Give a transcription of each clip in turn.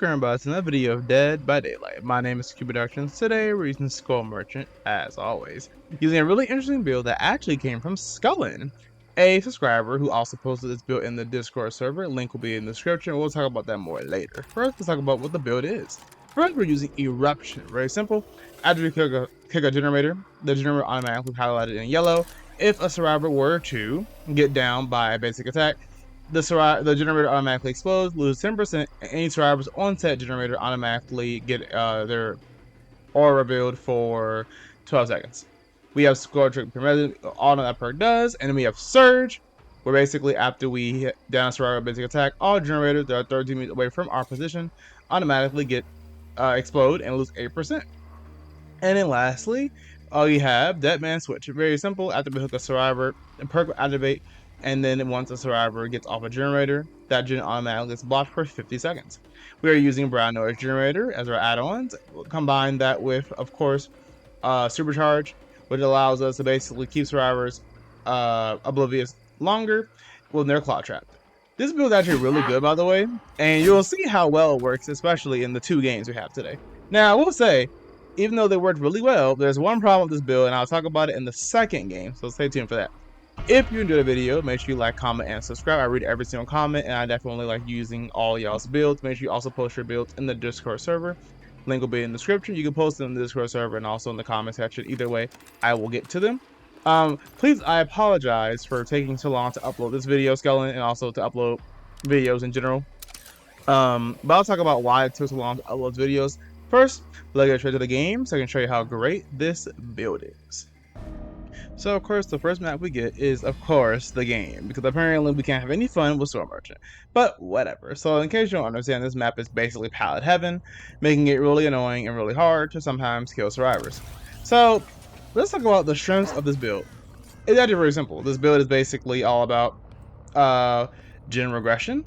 welcome back to another video of Dead by Daylight. My name is Cubeproductions. Today we're using Skull Merchant, as always, using a really interesting build that actually came from Skullin, a subscriber who also posted this build in the Discord server. Link will be in the description. We'll talk about that more later. First, let's talk about what the build is. First, we're using Eruption. Very simple. After we kick a generator, the generator automatically highlighted in yellow. If a survivor were to get down by a basic attack, the generator automatically explodes, lose 10%, and any survivors on set generator automatically get their aura revealed for 12 seconds. We have Score Trick P100, all that perk does, and then we have Surge, where basically after we hit down a survivor basic attack, all generators that are 13 meters away from our position automatically get explode and lose 8%. And then lastly, you have Dead Man Switch. Very simple. After we hook a survivor, the perk will activate, and then once a survivor gets off a generator, that gen automatically gets blocked for 50 seconds. We are using Brown Noise Generator as our add-ons. We'll combine that with, of course, Supercharge, which allows us to basically keep survivors oblivious longer when they're claw trapped. This build is actually really good, by the way, and you'll see how well it works, especially in the 2 games we have today. Now, I will say, even though they worked really well, there's one problem with this build, and I'll talk about it in the second game, so stay tuned for that. If you enjoyed the video, make sure you like, comment, and subscribe. I read every single comment, and I definitely like using all y'all's builds. Make sure you also post your builds in the Discord server. Link will be in the description. You can post them in the Discord server and also in the comment section. Either way, I will get to them. Please, I apologize for taking so long to upload this video, Skeleton, and also to upload videos in general. But I'll talk about why it took so long to upload videos. First, let's get straight to the game so I can show you how great this build is. So, of course, the first map we get is, of course, the game, because apparently we can't have any fun with Skull Merchant. But whatever. So, in case you don't understand, this map is basically pallet heaven, making it really annoying and really hard to sometimes kill survivors. So, let's talk about the strengths of this build. It's actually very simple. This build is basically all about gen regression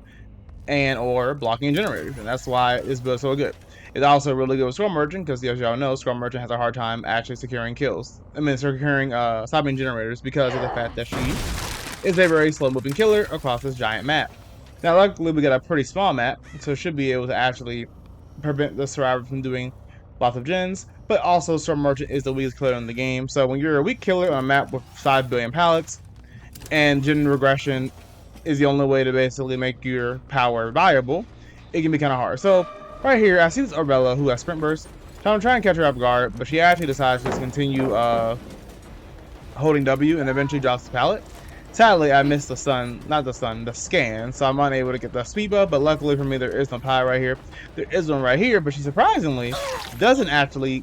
and or blocking generators, and that's why this build is so good. It's also really good with Skull Merchant because, as y'all know, Skull Merchant has a hard time actually securing kills. Stopping generators because of the fact that she is a very slow-moving killer across this giant map. Now, luckily, we got a pretty small map, so should be able to actually prevent the survivor from doing lots of gens. But also, Skull Merchant is the weakest killer in the game. So when you're a weak killer on a map with 5 billion pallets, and gen regression is the only way to basically make your power viable, it can be kind of hard. So right here, I see this Arabella who has sprint burst. So I'm trying to catch her off guard, but she actually decides to continue holding W and eventually drops the pallet. Sadly, I missed the scan, so I'm unable to get the speed buff, but luckily for me, there is no pallet right here. There is one right here, but she surprisingly doesn't actually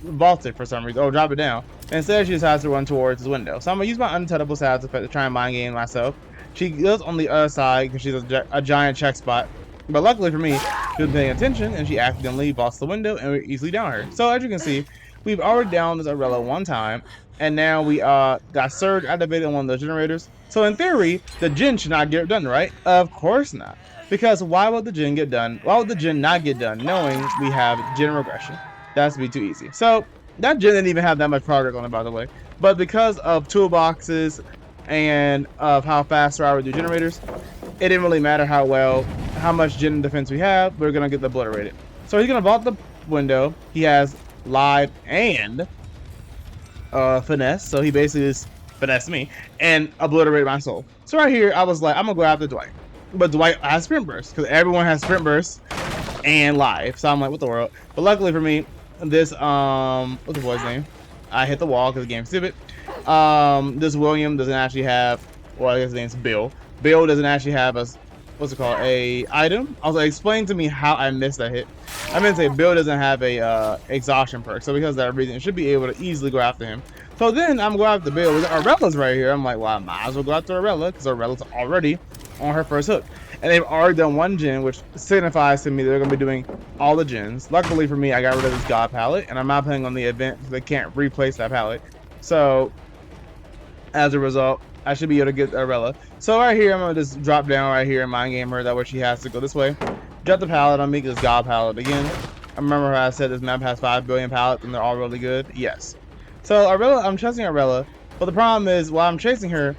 vault it for some reason. Oh, drop it down. Instead, she decides to run towards this window. So I'm going to use my untouchable stats effect to try and mind game myself. She goes on the other side because she's a giant check spot. But luckily for me, she was paying attention and she accidentally vaults the window and we easily down her. So as you can see, we've already downed this Arabella one time, and now we got Surge activated on one of the generators. So in theory, the gen should not get done, right? Of course not. Because why would the gen get done? Why would the gen not get done knowing we have gen regression? That's be too easy. So that gen didn't even have that much progress on it, by the way. But because of toolboxes and of how fast I would do generators, it didn't really matter how much gen defense we have. We're gonna get obliterated. So he's gonna vault the window. He has live and finesse. So he basically just finessed me and obliterated my soul. So right here, I was like, I'm gonna go after Dwight, but Dwight has sprint burst because everyone has sprint burst and live. So I'm like, what the world? But luckily for me, this what's the boy's name? I hit the wall because the game's stupid. This William doesn't actually have, well, I guess his name's Bill. Bill doesn't actually have a, what's it called, a item. I was like, explain to me how I missed that hit. I meant to say Bill doesn't have a exhaustion perk, so because of that reason, it should be able to easily go after him. So then I'm going after Bill. We got Arella's right here. I'm like, well, I might as well go after Arabella because Arella's already on her first hook. And they've already done one gen, which signifies to me they're going to be doing all the gens. Luckily for me, I got rid of this God palette, and I'm not playing on the event because they can't replace that palette. So as a result, I should be able to get Arabella. So right here, I'm going to just drop down right here and mind game her. That way she has to go this way. Drop the palette on me, this God palette again. I remember how I said this map has 5 billion pallets and they're all really good. Yes. So Arabella, I'm chasing Arabella, but the problem is while I'm chasing her,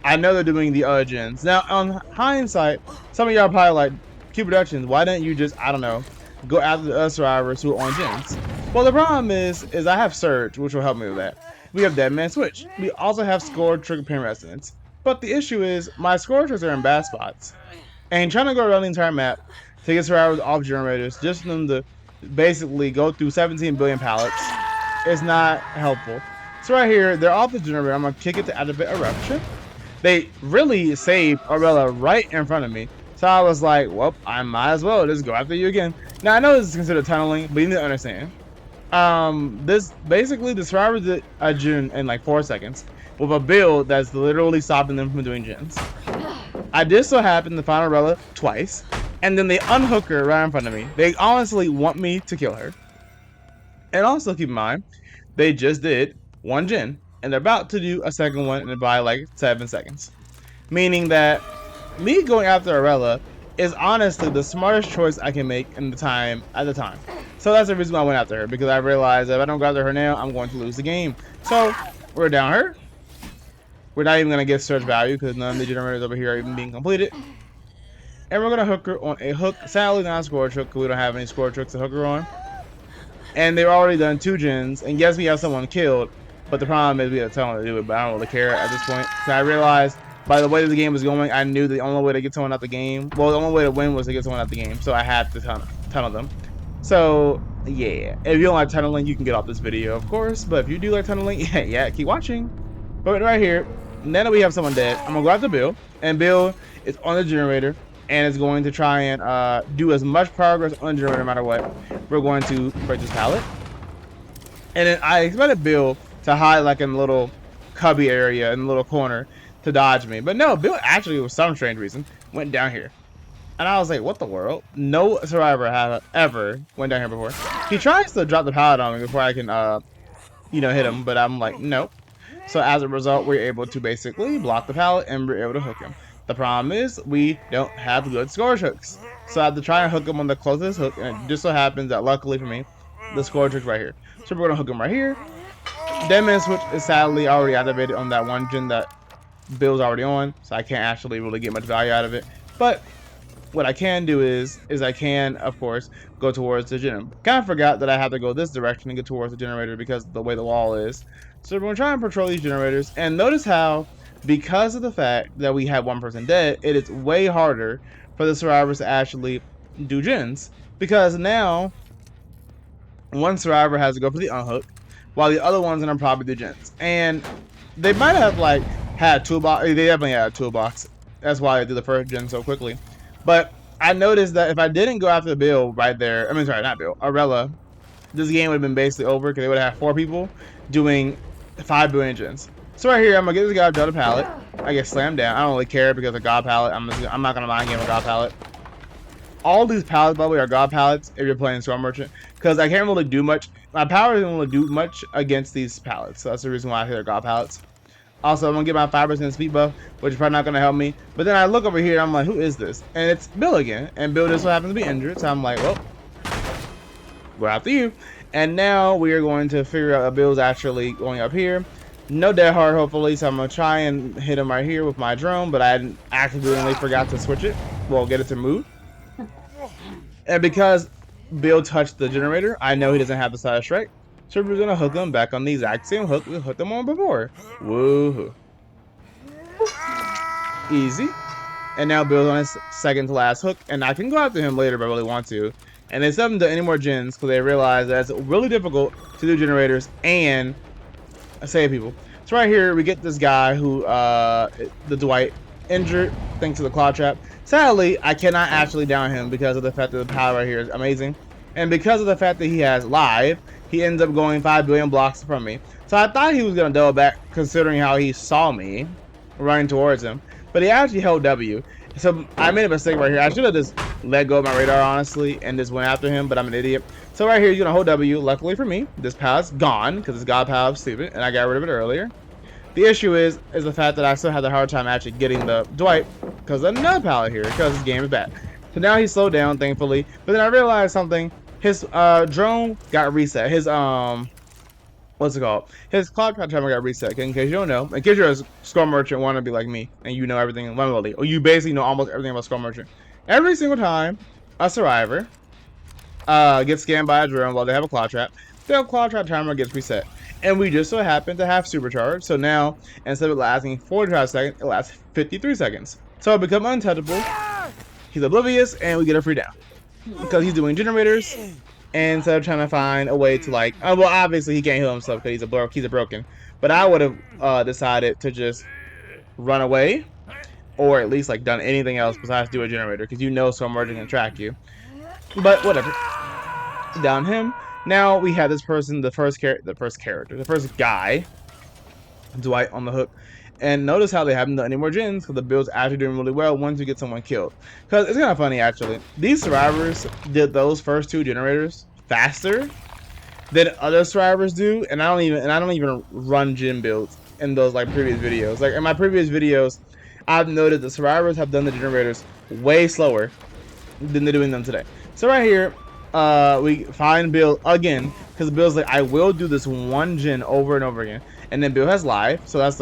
I know they're doing the gens. Now, on hindsight, some of y'all probably like, Cubeproductions, why didn't you just, I don't know, go after the other survivors who are on gens. Well, the problem is I have Surge, which will help me with that. We have Dead Man Switch. We also have Score, Trigger Pin Resonance. But the issue is, my Score Triggers are in bad spots. And trying to go around the entire map to get survivors off generators, just for them to basically go through 17 billion pallets, is not helpful. So right here, they're off the generator. I'm going to kick it to activate Eruption. They really saved Arella right in front of me. So I was like, well, I might as well just go after you again. Now, I know this is considered tunneling, but you need to understand. This basically the survivors did a gen in like 4 seconds with a build that's literally stopping them from doing gens. I did so happen to find Arella twice, and then they unhook her right in front of me. They honestly want me to kill her. And also keep in mind, they just did one gen, and they're about to do a second one in about like 7 seconds. Meaning that me going after Arella is honestly the smartest choice I can make in the time at the time. So that's the reason why I went after her, because I realized if I don't go after her now, I'm going to lose the game. So we're down her. We're not even going to get search value because none of the generators over here are even being completed. And we're going to hook her on a hook. Sadly, not a score trick because we don't have any score tricks to hook her on. And they've already done 2 gens. And yes, we have someone killed, but the problem is we have to tell them to do it, but I don't really care at this point. So I realized by the way that the game was going, I knew the only way to get someone out the game, well, the only way to win was to get someone out the game. So I had to tunnel them. So yeah, if you don't like tunneling, you can get off this video, of course. But if you do like tunneling, yeah, keep watching. But right here, now that we have someone dead, I'm gonna go after Bill, and Bill is on the generator and is going to try and do as much progress on the generator no matter what. We're going to break this pallet, and then I expected Bill to hide like in a little cubby area in the little corner to dodge me, but no, Bill actually, for some strange reason, went down here. And I was like, what the world? No survivor have ever went down here before. He tries to drop the pallet on me before I can, hit him. But I'm like, nope. So as a result, we're able to basically block the pallet and we're able to hook him. The problem is we don't have good score hooks. So I have to try and hook him on the closest hook. And it just so happens that luckily for me, the score trick's right here. So we're going to hook him right here. Dead Man Switch is sadly already activated on that one gen that Bill's already on. So I can't actually really get much value out of it. But what I can do is I can, of course, go towards the gen. Kind of forgot that I have to go this direction and get towards the generator because of the way the wall is. So we're going to try and patrol these generators. And notice how, because of the fact that we have one person dead, it is way harder for the survivors to actually do gens. Because now, one survivor has to go for the unhook, while the other one's going to probably do gens. And they might have, like, had a toolbox. They definitely had a toolbox. That's why they did the first gen so quickly. But I noticed that if I didn't go after Bill right there, not Bill, Arella, this game would have been basically over because they would have had 4 people doing 5 billion gens. So right here, I'm going to get this guy to the pallet. I get slammed down. I don't really care because of God pallet. I'm not going to mind game a God pallet. All these pallets, by the way, are God pallets if you're playing Storm Merchant because I can't really do much. My power doesn't really do much against these pallets. So that's the reason why I say they're God pallets. Also, I'm going to get my 5% speed buff, which is probably not going to help me. But then I look over here, I'm like, who is this? And it's Bill again. And Bill just so happens to be injured. So I'm like, well, go after you. And now we are going to figure out that Bill's actually going up here. No dead hard, hopefully. So I'm going to try and hit him right here with my drone. But I accidentally forgot to switch it. Well, get it to move. And because Bill touched the generator, I know he doesn't have the side strike. So we're going to hook them back on the exact same hook we hooked them on before. Woohoo. Easy. And now Bill's on his second to last hook. And I can go after him later if I really want to. And they haven't done any more gens because they realize that it's really difficult to do generators and save people. So right here we get this guy who, the Dwight, injured thanks to the claw trap. Sadly, I cannot actually down him because of the fact that the power right here is amazing. And because of the fact that he has live, he ends up going 5 billion blocks from me. So I thought he was going to double back considering how he saw me running towards him. But he actually held W. So I made a mistake right here. I should have just let go of my radar, honestly, and just went after him, but I'm an idiot. So right here, you're going to hold W. Luckily for me, this pallet's gone because it's God pallet stupid, and I got rid of it earlier. The issue is the fact that I still had a hard time actually getting the Dwight because of another pallet here because this game is bad. So now he's slowed down, thankfully. But then I realized something. His drone got reset. His what's it called? His cloud timer got reset. In case you don't know, in case you're a Skull Merchant wanna be like me and you know everything, or you basically know almost everything about Skull Merchant. Every single time a survivor gets scanned by a drone while they have a claw trap. The claw trap timer gets reset. And we just so happen to have supercharge. So now, instead of lasting 45 seconds, it lasts 53 seconds. So it becomes untouchable. He's oblivious, and we get a free down. Because he's doing generators. And instead of trying to find a way to like, well, obviously he can't heal himself because he's a broken. But I would have decided to just run away, or at least like done anything else besides do a generator, because you know Storm Merchant can track you. But whatever. Down him. Now we have this person, the first guy, Dwight, on the hook. And notice how they haven't done any more gens, because the build's actually doing really well once you get someone killed. Because it's kind of funny, actually. These survivors did those first 2 generators faster than other survivors do, and I don't even run gen builds in those like previous videos. Like in my previous videos, I've noted the survivors have done the generators way slower than they're doing them today. So right here, we find Bill again, because Bill's like, I will do this one gen over and over again. And then Bill has live, so that's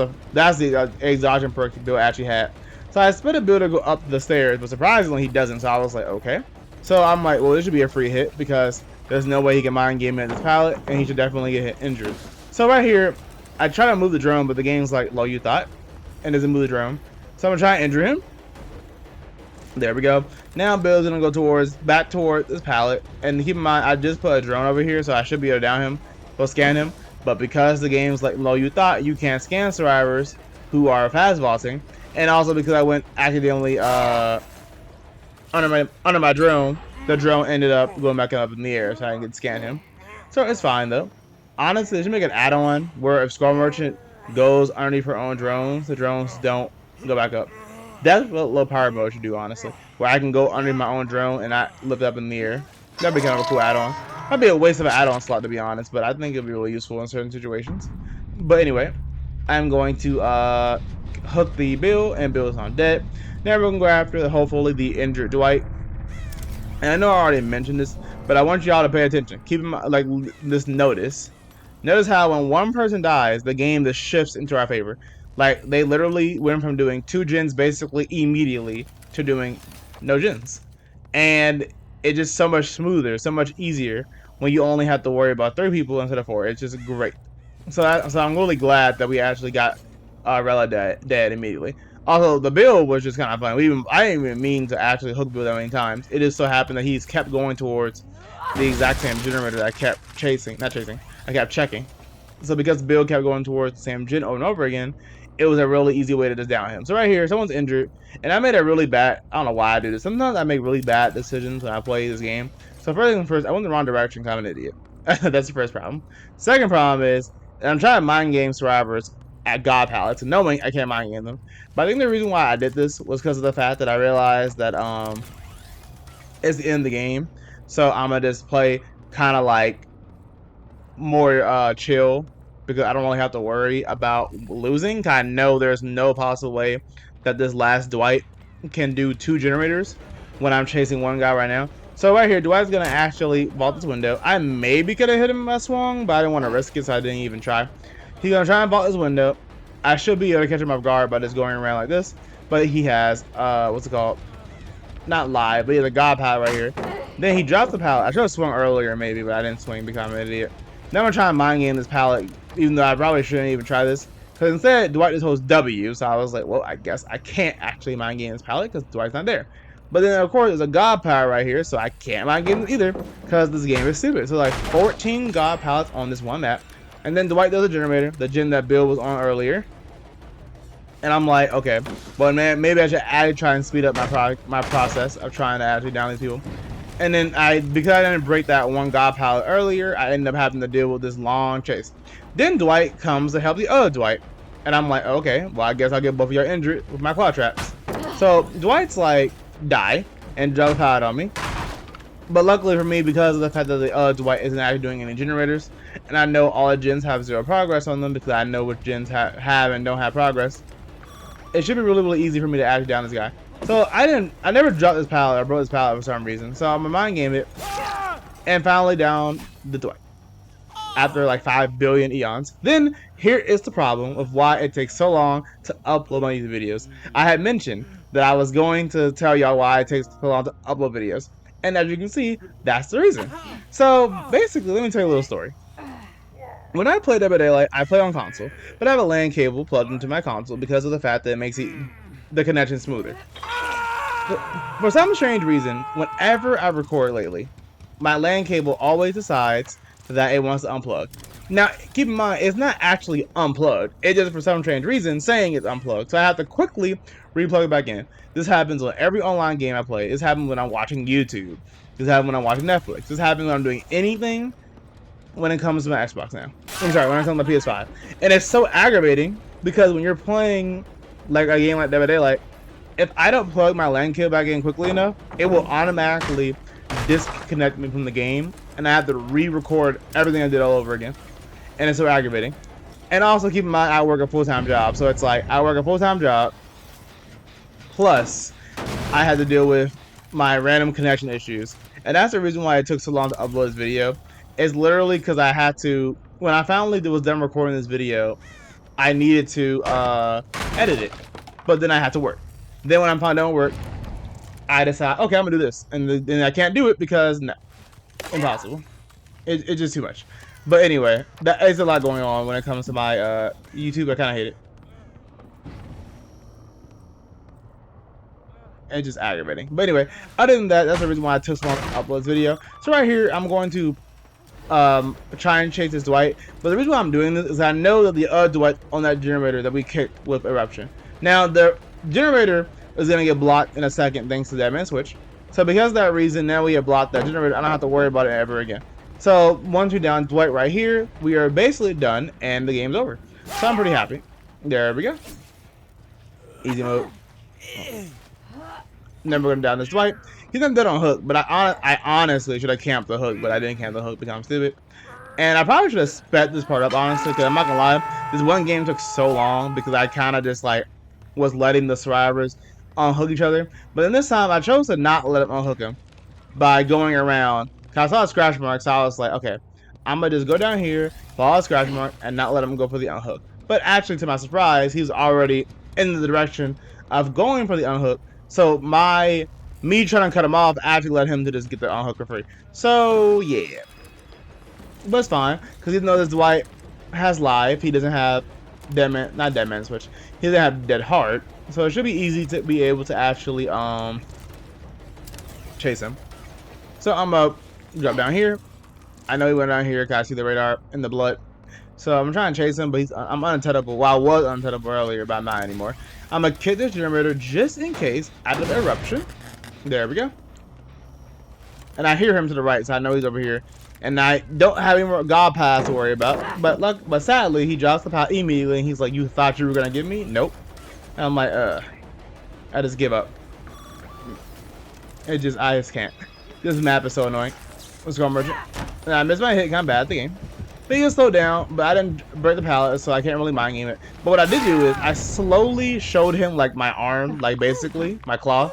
the exhaustion perk Bill actually had. So I expected Bill to go up the stairs, but surprisingly he doesn't. So I was like, okay. So I'm like, well, this should be a free hit, because there's no way he can mind game at this pallet, and he should definitely get hit injured. So right here, I try to move the drone, but the game's like, low you thought, and doesn't move the drone. So I'm gonna try and injure him. There we go. Now Bill's gonna go back toward this pallet, and keep in mind, I just put a drone over here, so I should be able to down him, go scan him. But because the game's like low you thought, you can't scan survivors who are fast vaulting, and also because I went accidentally under my drone, the drone ended up going back up in the air, so I didn't scan him. So it's fine though. Honestly, they should make an add-on where if Skull Merchant goes underneath her own drones, the drones don't go back up. That's what low power mode should do, honestly, where I can go underneath my own drone and not lift up in the air. That'd be kind of a cool add-on. Might be a waste of an add-on slot, to be honest, but I think it'll be really useful in certain situations. But anyway, I'm going to hook the Bill, and Bill is on dead. Now we're gonna go after hopefully the injured Dwight. And I know I already mentioned this, but I want y'all to pay attention. Keep in mind, like this notice how when one person dies, the game just shifts into our favor. Like they literally went from doing 2 gens basically immediately to doing no gens, and it's just so much smoother, so much easier when you only have to worry about 3 people instead of 4. It's just great. So I'm really glad that we actually got Rella dead immediately. Also, the build was just kind of fun. I didn't even mean to actually hook Bill that many times. It just so happened that he's kept going towards the exact same generator that I kept I kept checking. So because Bill kept going towards the same gen over and over again, it was a really easy way to just down him. So right here, someone's injured, and I made a really bad, I don't know why I do this. Sometimes I make really bad decisions when I play this game. So first things first, I went the wrong direction, kind of an idiot. That's the first problem. Second problem is, I'm trying to mind game survivors at God pallets, knowing I can't mind game them. But I think the reason why I did this was because of the fact that I realized that it's in the game. So I'm gonna just play kind of like more chill, because I don't really have to worry about losing. I know there's no possible way that this last Dwight can do 2 generators when I'm chasing one guy right now. So right here, Dwight's gonna actually vault this window. I maybe could have hit him if I swung, but I didn't want to risk it, so I didn't even try. He's gonna try and vault this window. I should be able to catch him off guard by just going around like this, but he has what's it called? Not live, but he has a God pallet right here. Then he drops the pallet. I should have swung earlier maybe, but I didn't swing because I'm an idiot. Now I'm gonna try and mind game this pallet, even though I probably shouldn't even try this, because instead Dwight just holds W. So I was like, well, I guess I can't actually mind game this pallet because Dwight's not there. But then of course there's a God pallet right here, so I can't mind game it either because this game is stupid. So like 14 God pallets on this one map, and then Dwight does a generator, the gen that Bill was on earlier. And I'm like, okay, but man, maybe I should actually try and speed up my process of trying to actually down these people. And then because I didn't break that one God pallet earlier, I ended up having to deal with this long chase. Then Dwight comes to help the other Dwight. And I'm like, okay, well, I guess I'll get both of you injured with my claw traps. So Dwight's like, die, and drop a pallet on me. But luckily for me, because of the fact that the other Dwight isn't actually doing any generators, and I know all the gens have 0 progress on them because I know which gens have and don't have progress, it should be really easy for me to actually down this guy. So I never dropped this pallet or broke this pallet for some reason. So I'm gonna mind game it and finally down the Dwight after like 5 billion eons. Then here is the problem of why it takes so long to upload my YouTube videos. I had mentioned that I was going to tell y'all why it takes so long to upload videos, And as you can see, that's the reason. So basically, let me tell you a little story. When I play Dead by Daylight, I play on console, but I have a LAN cable plugged into my console because of the fact that it makes the connection smoother. For some strange reason, whenever I record lately, my LAN cable always decides that it wants to unplug. Now, keep in mind, it's not actually unplugged. It just, for some strange reason, saying it's unplugged. So I have to quickly replug it back in. This happens on every online game I play. This happens when I'm watching YouTube. This happens when I'm watching Netflix. This happens when I'm doing anything when it comes to my Xbox now. I'm sorry, when it comes to my PS5. And it's so aggravating because when you're playing like a game like Dead by Daylight, if I don't plug my LAN cable back in quickly enough, it will automatically disconnect me from the game, and I have to re-record everything I did all over again. And it's so aggravating. And also keep in mind, I work a full-time job, so it's like I work a full-time job, plus I had to deal with my random connection issues. And that's the reason why it took so long to upload this video. It's literally because I had to, when I finally was done recording this video, I needed to edit it, but then I had to work. Then when I'm finally done with work, I decide, okay, I'm gonna do this, and then I can't do it because no, impossible. It's just too much. But anyway, that is a lot going on when it comes to my YouTube. I kind of hate it. It's just aggravating. But anyway, other than that, that's the reason why I took so long to upload this video. So right here, I'm going to try and chase this Dwight. But the reason why I'm doing this is I know that the other Dwight on that generator that we kicked with Eruption. Now the generator is gonna get blocked in a second thanks to that man switch. So because of that reason, now we have blocked that generator. I don't have to worry about it ever again. So once we're down Dwight right here, we are basically done and the game's over. So I'm pretty happy. There we go. Easy mode. Never gonna down this Dwight. He's not dead on hook, but I honestly should have camped the hook, but I didn't camp the hook because I'm stupid. And I probably should have sped this part up, honestly, because I'm not gonna lie, this one game took so long because I kind of just like was letting the survivors unhook each other. But then this time I chose to not let them unhook him by going around. Cause I saw a scratch mark, so I was like, okay, I'm gonna just go down here, follow a scratch mark, and not let him go for the unhook. But actually, to my surprise, he's already in the direction of going for the unhook. So me trying to cut him off actually led him to just get the unhook for free. So yeah, but it's fine because even though this Dwight has life, he doesn't have not dead man switch. He doesn't have dead heart, so it should be easy to be able to actually chase him. So I'm gonna drop down here. I know he went down here because I see the radar in the blood. So I'm trying to chase him, but I'm untouchable. Well, I was untouchable earlier, but I'm not anymore. I'm gonna kick this generator just in case out of the eruption. There we go. And I hear him to the right, so I know he's over here. And I don't have any more God pass to worry about. But sadly, he drops the pass immediately, and he's like, "You thought you were gonna get me? Nope." And I'm like, I just give up. I just can't. This map is so annoying. Let's go, merchant. And I missed my hit, kind of bad at the game. But he can slow down, but I didn't break the pallet, so I can't really mind game it. But what I did do is I slowly showed him like my arm, like basically my claw.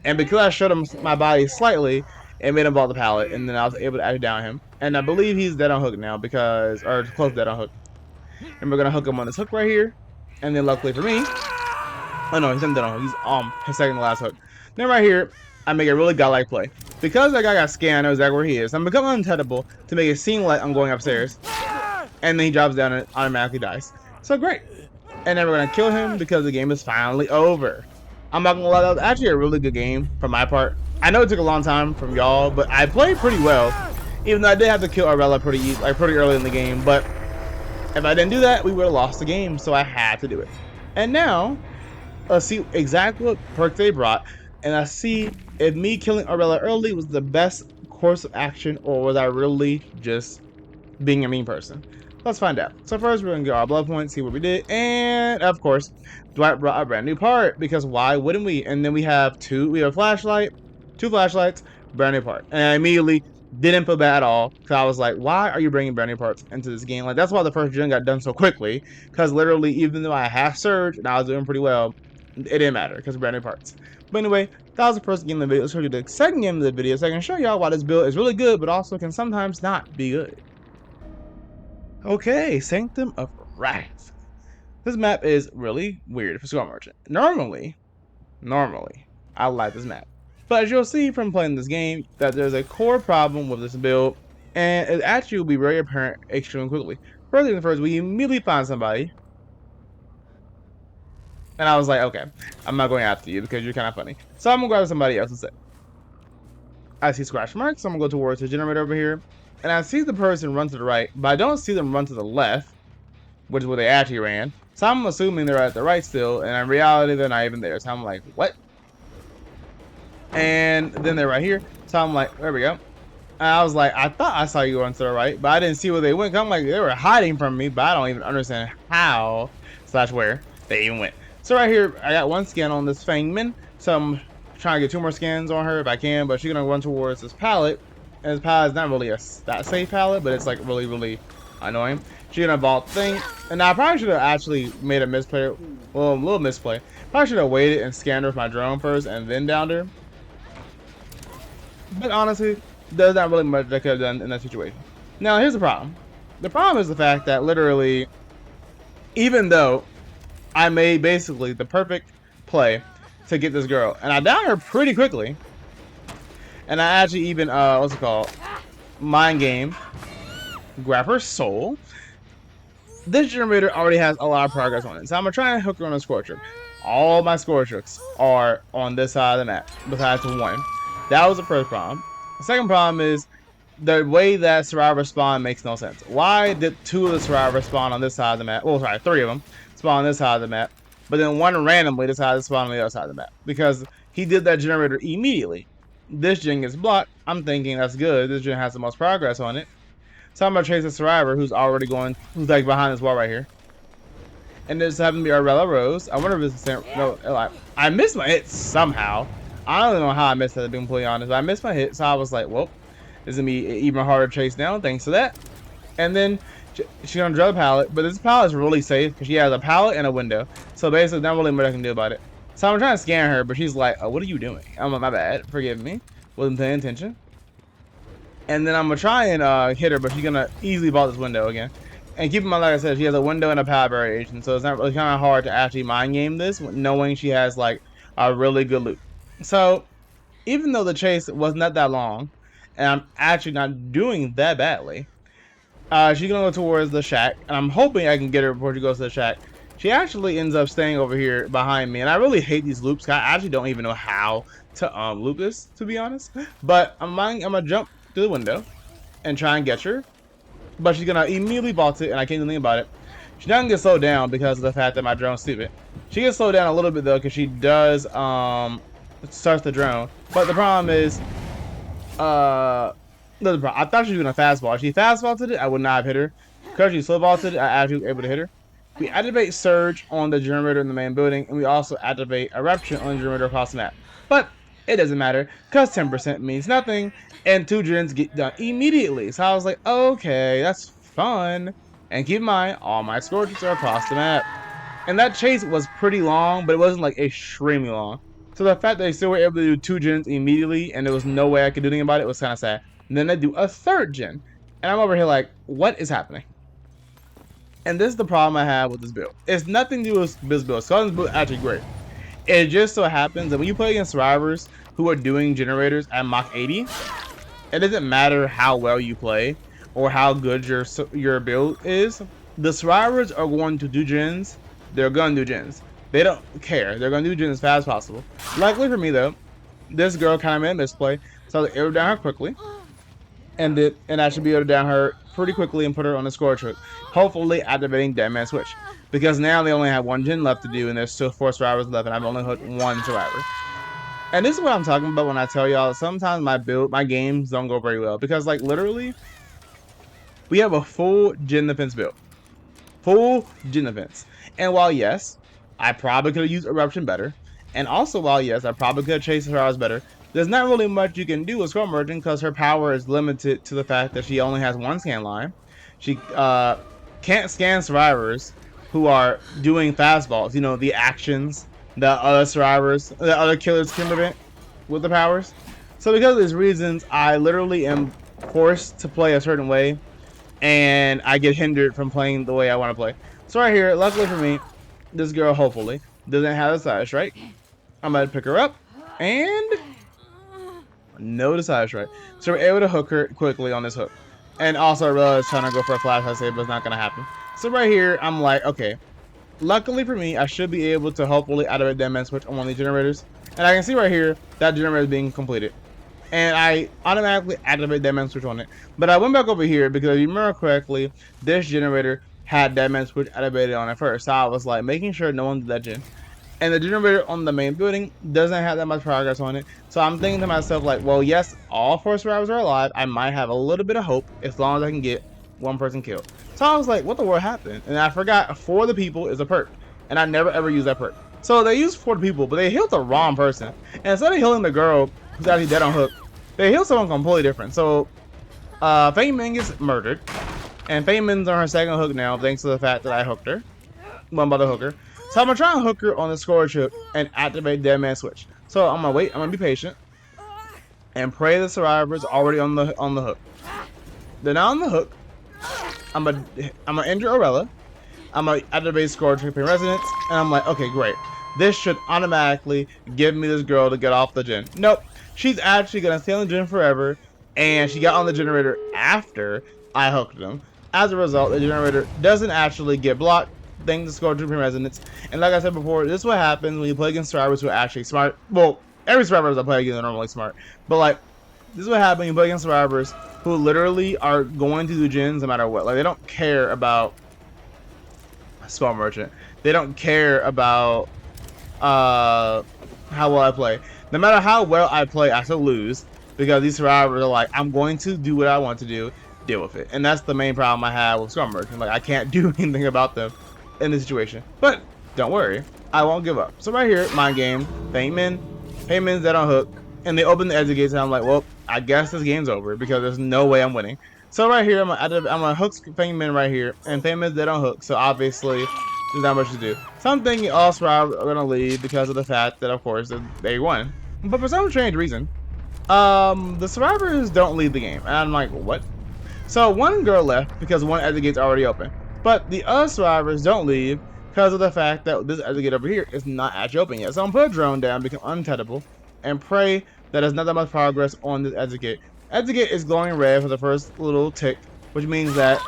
And because I showed him my body slightly, it made him ball the pallet, and then I was able to actually down him. And I believe he's dead on hook now because, or close to dead on hook. And we're gonna hook him on this hook right here. And then luckily for me, oh no, he's not dead on hook. He's his second to last hook. Then right here, I make a really godlike play. Because that guy got scanned, I know exactly where he is. I'm becoming untouchable to make it seem like I'm going upstairs. And then he drops down and automatically dies. So great. And then we're gonna kill him because the game is finally over. I'm not gonna lie, that was actually a really good game for my part. I know it took a long time from y'all, but I played pretty well. Even though I did have to kill Arella pretty early in the game, but if I didn't do that, we would have lost the game, so I had to do it. And now, let's see exactly what perk they brought, and I see if me killing Arella early was the best course of action, or was I really just being a mean person? Let's find out. So first, we're gonna get our blood points, see what we did, and of course, Dwight brought a brand new part because why wouldn't we? And then we have two flashlights, brand new part, and I immediately didn't feel bad at all because I was like, why are you bringing brand new parts into this game? Like that's why the first gen got done so quickly, because literally even though I had surge and I was doing pretty well, it didn't matter because brand new parts. But anyway, that was the first game of the video. Let's show you the second game of the video so I can show y'all why this build is really good, but also can sometimes not be good. Okay, Sanctum of Wrath. This map is really weird for Skull Merchant. Normally, I like this map. But as you'll see from playing this game, that there's a core problem with this build, and it actually will be very apparent extremely quickly. First things first, we immediately find somebody, and I was like, okay, I'm not going after you because you're kind of funny. So I'm gonna grab somebody else instead. I see scratch marks, so I'm gonna go towards the generator over here, and I see the person run to the right, but I don't see them run to the left, which is where they actually ran. So I'm assuming they're at the right still, and in reality, they're not even there. So I'm like, what? And then they're right here. So I'm like, there we go. And I was like, I thought I saw you run to the right, but I didn't see where they went. I'm like, they were hiding from me, but I don't even understand how / where they even went. So right here, I got one scan on this Fangman. So I'm trying to get 2 more scans on her if I can, but she's gonna run towards this pallet. And this pallet is not really that safe pallet, but it's like really annoying. She's gonna vault thing, and I probably should have actually made a misplay. Well, a little misplay. Probably should have waited and scanned her with my drone first and then downed her. But honestly, there's not really much I could have done in that situation. Now, here's the problem. The problem is the fact that literally, even though I made basically the perfect play to get this girl, and I downed her pretty quickly, and I actually even, what's it called? Mind game. Grab her soul. This generator already has a lot of progress on it, so I'm gonna try and hook her on a Scorcher. All my Scorchers are on this side of the map, besides one. That was the first problem. The second problem is the way that survivor spawn makes no sense. Why did 2 of the survivors spawn on this side of the map? Well, sorry, 3 of them spawn on this side of the map, but then one randomly decided to spawn on the other side of the map because he did that generator immediately. This gen gets blocked. I'm thinking that's good. This gen has the most progress on it. So I'm gonna chase a survivor who's already going, who's like behind this wall right here. And this happened to be Arella Rose. I wonder if it's the same. No, like, I missed my hit somehow. I don't know how I missed that, to be completely honest, but I missed my hit, so I was like, well, this is gonna be even harder to chase down, thanks to that. And then she's gonna drop a pallet, but this pallet is really safe because she has a pallet and a window. So basically, not really much I can do about it. So I'm trying to scan her, but she's like, oh, what are you doing? I'm like, my bad, forgive me. Wasn't paying attention. And then I'm gonna try and hit her, but she's gonna easily vault this window again. And keep in mind, like I said, she has a window and a pallet variation, so it's not really kind of hard to actually mind game this, knowing she has like a really good loot. So even though the chase was not that long, and I'm actually not doing that badly, she's gonna go towards the shack, and I'm hoping I can get her before she goes to the shack. She actually ends up staying over here behind me, and I really hate these loops. I actually don't even know how to loop this, to be honest. But I'm gonna jump through the window and try and get her, but she's gonna immediately vault it, and I can't do anything about it. She doesn't get slowed down because of the fact that my drone's stupid. She gets slowed down a little bit though, because she does starts the drone. But the problem is, I thought she was gonna fastball. If she fast vaulted it, I would not have hit her. Because she slow vaulted it, I actually was able to hit her. We activate Surge on the generator in the main building, and we also activate Eruption on the generator across the map. But it doesn't matter, because 10% means nothing, and 2 gens get done immediately. So I was like, okay, that's fun. And keep in mind, all my Scorchers are across the map. And that chase was pretty long, but it wasn't like extremely long. So the fact that they still were able to do 2 gens immediately, and there was no way I could do anything about it, was kind of sad. And then they do a 3rd gen. And I'm over here like, what is happening? And this is the problem I have with this build. It's nothing to do with this build. Skullen's build is actually great. It just so happens that when you play against survivors who are doing generators at Mach 80, it doesn't matter how well you play or how good your build is. The survivors are going to do gens. They're going to do gens. They don't care. They're going to do gens as fast as possible. Luckily for me, though, this girl kind of made a misplay, so I was able to down her quickly. And I should be able to down her pretty quickly and put her on the Scorcher, hopefully activating Deadman Switch. Because now they only have 1 gen left to do, and there's still 4 survivors left, and I've only hooked 1 survivor. And this is what I'm talking about when I tell y'all sometimes my games don't go very well. Because, like, literally, we have a full gen defense build. Full gen defense. And while, yes, I probably could have used Eruption better, and also while, yes, I probably could have chased her hours better, there's not really much you can do with Skull Merchant because her power is limited to the fact that she only has 1 scan line. She can't scan survivors who are doing fastballs, you know, the actions that other survivors, the other killers can prevent with the powers. So because of these reasons, I literally am forced to play a certain way, and I get hindered from playing the way I want to play. So right here, luckily for me, this girl hopefully doesn't have a side strike. I'm going to pick her up, and No decide strike. So we're able to hook her quickly on this hook. And also Arella is trying to go for a flash I say, but it's not gonna happen. So right here, I'm like, okay. Luckily for me, I should be able to hopefully activate that man switch on one of these generators. And I can see right here that generator is being completed. And I automatically activate that man switch on it. But I went back over here because if you remember correctly, this generator had that man switch activated on it first. So I was like making sure no one did that gen. And the generator on the main building doesn't have that much progress on it. So I'm thinking to myself like, well, yes, all 4 survivors are alive. I might have a little bit of hope as long as I can get one person killed. So I was like, what the world happened? And I forgot for the people is a perk. And I never ever use that perk. So they used for the people, but they healed the wrong person. And instead of healing the girl who's actually dead on hook, they healed someone completely different. So Fei Ming gets murdered. And Fei Ming's on her second hook now, thanks to the fact that I hooked her. One by the hooker. So I'm gonna try and hook her on the score chip and activate dead man switch. So I'm gonna wait, I'm gonna be patient. And pray the survivor's already on the hook. They're not on the hook. I'm gonna injure Arella. I'm gonna activate score chip in resonance. And I'm like, okay, great. This should automatically give me this girl to get off the gen. Nope. She's actually gonna stay on the gen forever. And she got on the generator after I hooked them. As a result, the generator doesn't actually get blocked. Thanks to score trip in resonance. And like I said before, this is what happens when you play against survivors who are actually smart. Well, every survivors I play against are normally smart. But like, this is what happens when you play against survivors who literally are going to do gens no matter what. Like, they don't care about Skull Merchant. They don't care about how well I play. No matter how well I play, I still lose. Because these survivors are like, I'm going to do what I want to do, deal with it. And that's the main problem I have with Skull Merchant. Like, I can't do anything about them in this situation. But don't worry, I won't give up. So right here, mind game, Fei Ming's dead on hook, and they open the exit gates, and I'm like, well, I guess this game's over because there's no way I'm winning. So right here, I'm gonna hook Fei Ming right here, and Fei Ming's dead on hook, so obviously there's not much to do. So I'm thinking all survivors are gonna leave because of the fact that, of course, they won. But for some strange reason, the survivors don't leave the game, and I'm like, what? So one girl left because one exit gate's already open. But the other survivors don't leave because of the fact that this exit gate over here is not actually open yet. So I'm gonna put a drone down, become untenable, and pray that there's not that much progress on this exit gate. Exit gate is glowing red for the first little tick, which means that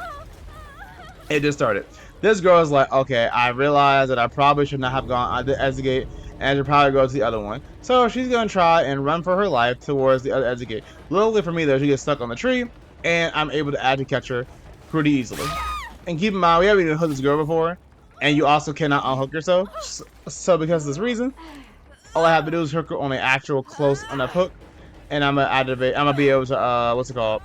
it just started. This girl is like, okay, I realize that I probably should not have gone on the exit gate and should probably go to the other one. So she's gonna try and run for her life towards the other exit gate. Luckily for me though, she gets stuck on the tree, and I'm able to actually catch her pretty easily. And keep in mind, we haven't even hooked this girl before, and you also cannot unhook yourself. So because of this reason, all I have to do is hook her on an actual close enough hook, and I'm gonna be able to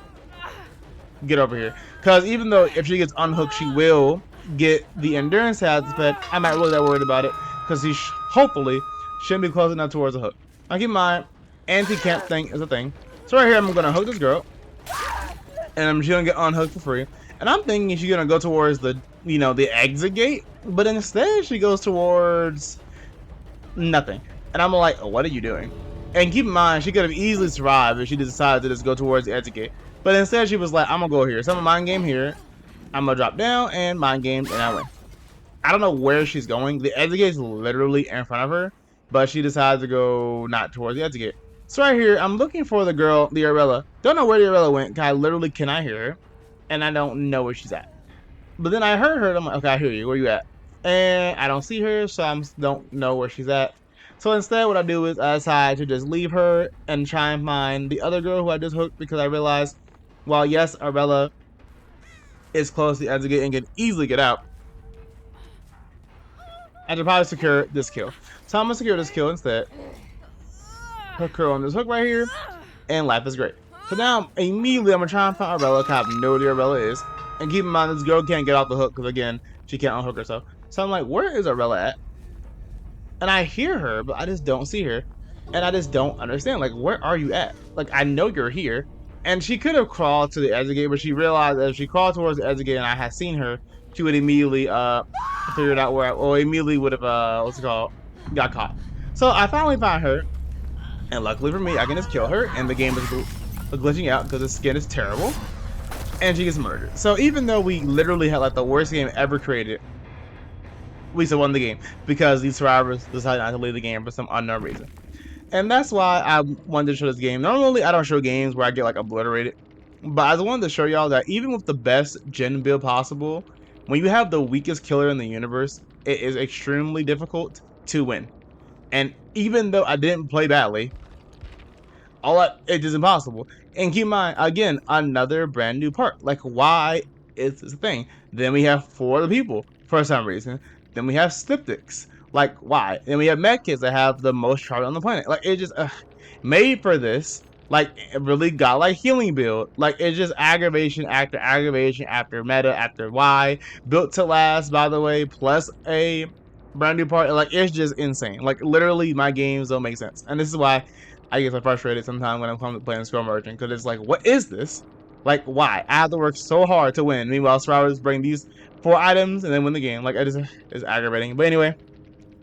get over here. Because even though if she gets unhooked, she will get the endurance aspect. I'm not really that worried about it because she hopefully shouldn't be close enough towards the hook. Now keep in mind, anti-camp thing is a thing. So right here, I'm gonna hook this girl, and she's gonna get unhooked for free. And I'm thinking she's gonna go towards the, the exit gate, but instead she goes towards nothing. And I'm like, what are you doing? And keep in mind, she could have easily survived if she decided to just go towards the exit gate. But instead she was like, I'm gonna go here. So I'm gonna mind game here. I'm gonna drop down and mind game, and I win. I don't know where she's going. The exit gate is literally in front of her, but she decides to go not towards the exit gate. So right here, I'm looking for the girl, the Arella. Don't know where the Arella went, because I literally cannot hear her. And I don't know where she's at. But then I heard her, and I'm like, okay, I hear you. Where you at? And I don't see her, so I don't know where she's at. So instead, what I do is I decide to just leave her and try and find the other girl who I just hooked, because I realized, while yes, Arella is close to the exit gate and can easily get out, I should probably secure this kill. So I'm going to secure this kill instead. Hook her on this hook right here, and life is great. So now, immediately, I'm going to try and find Arella, because I have no idea where Arella is. And keep in mind, this girl can't get off the hook, because again, she can't unhook herself. So I'm like, where is Arella at? And I hear her, but I just don't see her. And I just don't understand. Like, where are you at? Like, I know you're here. And she could have crawled to the exit gate, but she realized that if she crawled towards the exit gate and I had seen her, she would immediately figured out where, or immediately would have, got caught. So I finally found her. And luckily for me, I can just kill her. And the game is glitching out because the skin is terrible. And she gets murdered. So even though we literally had like the worst game ever created, we still won the game because these survivors decided not to leave the game for some unknown reason. And that's why I wanted to show this game. Normally, I don't show games where I get like obliterated, but I just wanted to show y'all that even with the best gen build possible, when you have the weakest killer in the universe, it is extremely difficult to win. And even though I didn't play badly, it is impossible. And keep in mind, again, another brand new part. Like, why is this a thing? Then we have 4 other people for some reason. Then we have skeptics. Like, why? Then we have medkits that have the most charge on the planet. Like, it just made for this. Like, it really got like healing build. Like, it's just aggravation after meta after Y. Built to last, by the way, plus a brand new part. Like, it's just insane. Like, literally, my games don't make sense. And this is why I get so frustrated sometimes when I'm playing Scroll Merchant, because it's like, what is this? Like, why? I have to work so hard to win. Meanwhile, survivors bring these 4 items and then win the game. Like, it's aggravating. But anyway,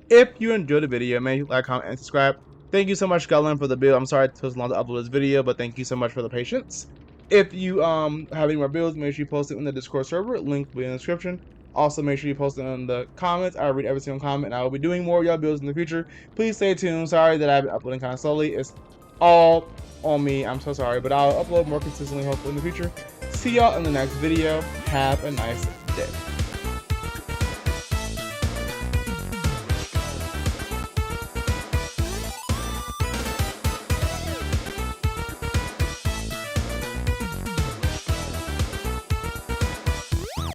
if you enjoyed the video, make sure to like, comment, and subscribe. Thank you so much, Scullin, for the build. I'm sorry it took so long to upload this video, but thank you so much for the patience. If you have any more builds, make sure you post it in the Discord server. Link will be in the description. Also, make sure you post it in the comments. I read every single comment, and I will be doing more of y'all builds in the future. Please stay tuned. Sorry that I've been uploading kind of slowly. It's all on me. I'm so sorry, but I'll upload more consistently, hopefully, in the future. See y'all in the next video. Have a nice day.